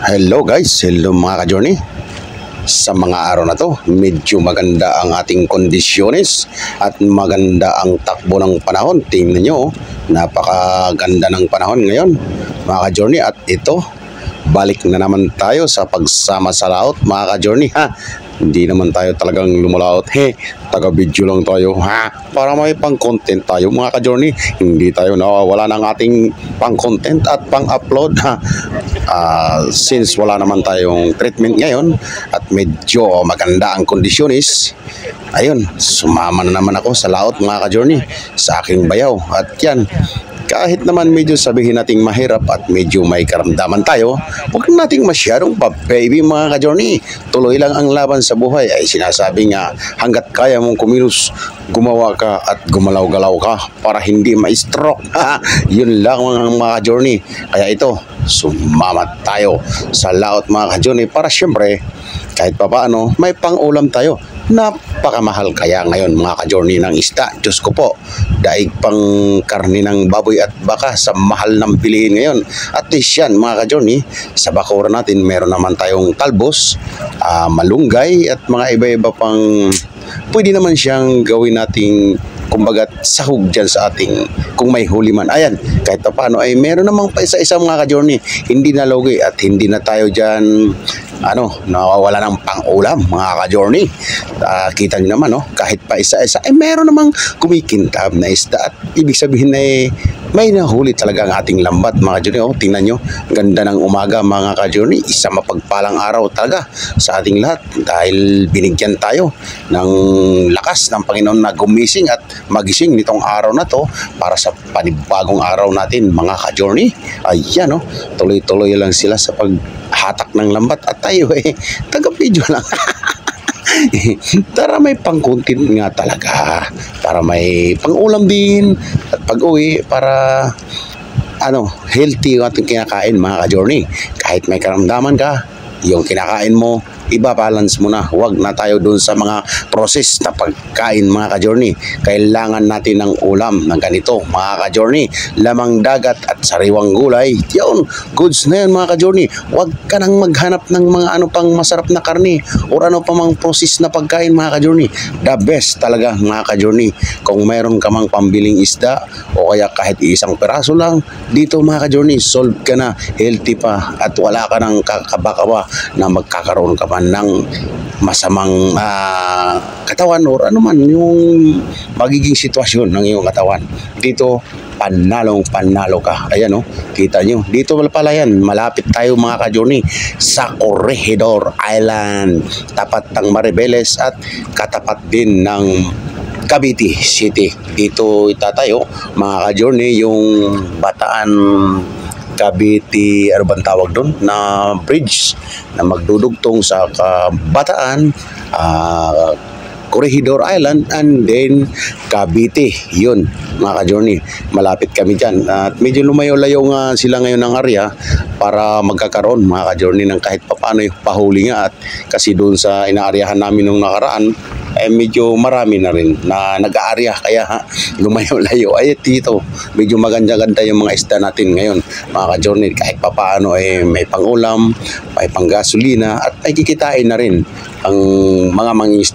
Hello guys, hello mga ka-journey. Sa mga araw na to, medyo maganda ang ating kondisyones at maganda ang takbo ng panahon. Tingnan nyo, napakaganda ng panahon ngayon mga ka-journey. At ito, balik na naman tayo sa pagsama sa laot mga ka-journey ha. Hindi naman tayo talagang lumalaot. Taga-video lang tayo ha. Para may pang-content tayo mga ka-journey. Hindi tayo nawawala ng ating pang-content at pang-upload ha. Since wala naman tayong treatment ngayon at medyo maganda ang kondisyonis, ayun, sumama na naman ako sa laot mga ka-journey sa aking bayaw. At yan, kahit naman medyo sabihin nating mahirap at medyo may karamdaman tayo, huwag nating masyadong pa-baby mga ka-journey. Tuloy lang ang laban sa buhay. Ay sinasabi nga, hanggat kaya mong kumilos, gumawa ka at gumalaw-galaw ka para hindi ma-stroke. Yun lang mga ka-journey. Kaya ito, sumama tayo sa laot mga ka-journey para syempre, kahit pa paano, may pang-ulam tayo. Napakamahal kaya ngayon mga ka-journey ng isda. Diyos ko po, daig pang karni ng baboy at baka sa mahal ng bilihin ngayon. At least yan mga ka-journey, sa bakura natin meron naman tayong talbos, malunggay at mga iba-iba pang pwede naman siyang gawin nating kumbaga sahog dyan sa ating kung may huli man. Ayan, kahit pa paano ay meron namang pa isa-isa mga ka-journey, hindi na logi at hindi na tayo dyan nawawala ng pang-ulam mga ka-journey. Kita nyo naman kahit pa isa-isa ay meron namang kumikintab na isda at ibig sabihin ay may nahuli talaga ang ating lambat mga ka-journey. Tingnan nyo, ganda ng umaga mga ka-journey, isa mapagpalang araw talaga sa ating lahat dahil binigyan tayo ng lakas ng Panginoon na gumising at magising nitong araw na to para sa panibagong araw natin mga ka-journey. Ayan tuloy-tuloy lang sila sa paghatak ng lambat at tayo taga-video lang. Tara, may pang-content nga talaga para may pang-ulam din at pag-uwi para healthy yung ating kinakain mga ka-journey. Kahit may karamdaman ka, yung kinakain mo, iba-balance mo na. Huwag na tayo dun sa mga process na pagkain mga ka-journey. Kailangan natin ng ulam ng ganito mga ka-journey. Lamang dagat at sariwang gulay. Yun, goods na yun mga ka-journey. Huwag ka nang maghanap ng mga pang masarap na karni o pa mang process na pagkain mga ka-journey. The best talaga mga ka-journey. Kung mayroon ka mang pambiling isda o kaya kahit isang peraso lang, dito mga ka-journey, solve ka na, healthy pa at wala ka ng kakabakawa na magkakaroon ka ng masamang katawan or man yung magiging sitwasyon ng iyong katawan. Dito, panalo ka. Ayan kita nyo. Dito pala yan, malapit tayo mga ka-journey sa Corregidor Island. Tapat ng Maribeles at katapat din ng Cavite City. Dito itatayo mga ka-journey yung Bataan Cavite, bang tawag doon, na bridge na magdudugtong sa Bataan, Corregidor Island and then Cavite. Yun mga ka-journey, malapit kami dyan at medyo lumayo-layo nga sila ngayon ng area para magkakaroon mga ka-journey ng kahit paano yung pahuli nga. At kasi doon sa inaaryahan namin nung nakaraan medyo marami na rin na nag-aarya kaya lumayo-layo. Ay dito medyo maganda-ganda yung mga isda natin ngayon mga ka-journey. Kahit paano may pang-ulam, may pang-gasolina at ay kikitain na rin ang mga mangingisda.